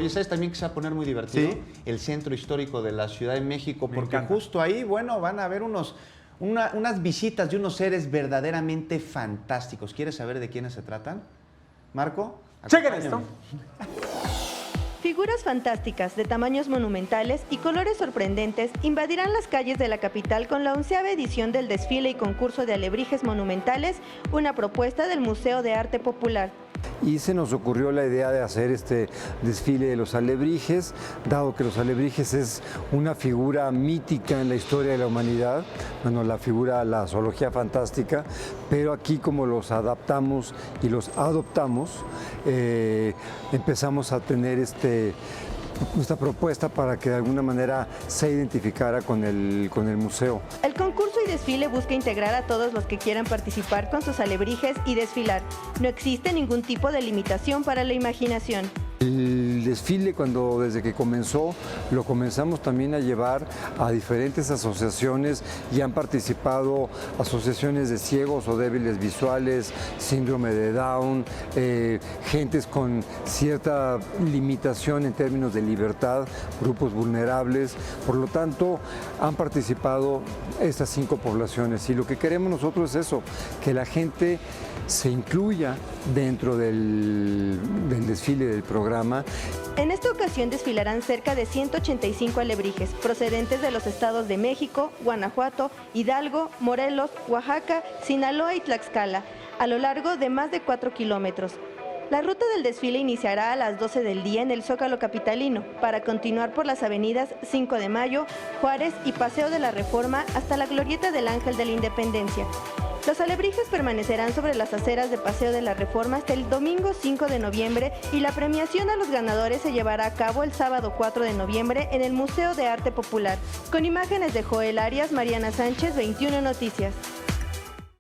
Oye, ¿sabes también que se va a poner muy divertido? Sí. El centro histórico de la Ciudad de México, Me porque encanta. justo ahí, bueno, van a haber unas visitas de unos seres verdaderamente fantásticos. ¿Quieres saber de quiénes se tratan? Marco, Chequen acompáñame. esto. Figuras fantásticas de tamaños monumentales y colores sorprendentes invadirán las calles de la capital con la 11ª edición del desfile y concurso de alebrijes monumentales, una propuesta del Museo de Arte Popular. Y se nos ocurrió la idea de hacer este desfile de los alebrijes, dado que los alebrijes es una figura mítica en la historia de la humanidad, bueno, la zoología fantástica, pero aquí como los adaptamos y los adoptamos, empezamos a tener esta propuesta para que de alguna manera se identificara con el museo. El concurso y desfile busca integrar a todos los que quieran participar con sus alebrijes y desfilar. No existe ningún tipo de limitación para la imaginación. El desfile, desde que comenzó, lo comenzamos también a llevar a diferentes asociaciones y han participado asociaciones de ciegos o débiles visuales, síndrome de Down, gentes con cierta limitación en términos de libertad, grupos vulnerables. Por lo tanto, han participado estas 5 poblaciones y lo que queremos nosotros es eso, que la gente se incluya dentro del desfile del programa. En esta ocasión desfilarán cerca de 185 alebrijes procedentes de los estados de México, Guanajuato, Hidalgo, Morelos, Oaxaca, Sinaloa y Tlaxcala, a lo largo de más de 4 kilómetros. La ruta del desfile iniciará a las 12 del día en el Zócalo capitalino, para continuar por las avenidas 5 de Mayo, Juárez y Paseo de la Reforma hasta la Glorieta del Ángel de la Independencia. Los alebrijes permanecerán sobre las aceras de Paseo de la Reforma hasta el domingo 5 de noviembre y la premiación a los ganadores se llevará a cabo el sábado 4 de noviembre en el Museo de Arte Popular. Con imágenes de Joel Arias, Mariana Sánchez, 21 Noticias.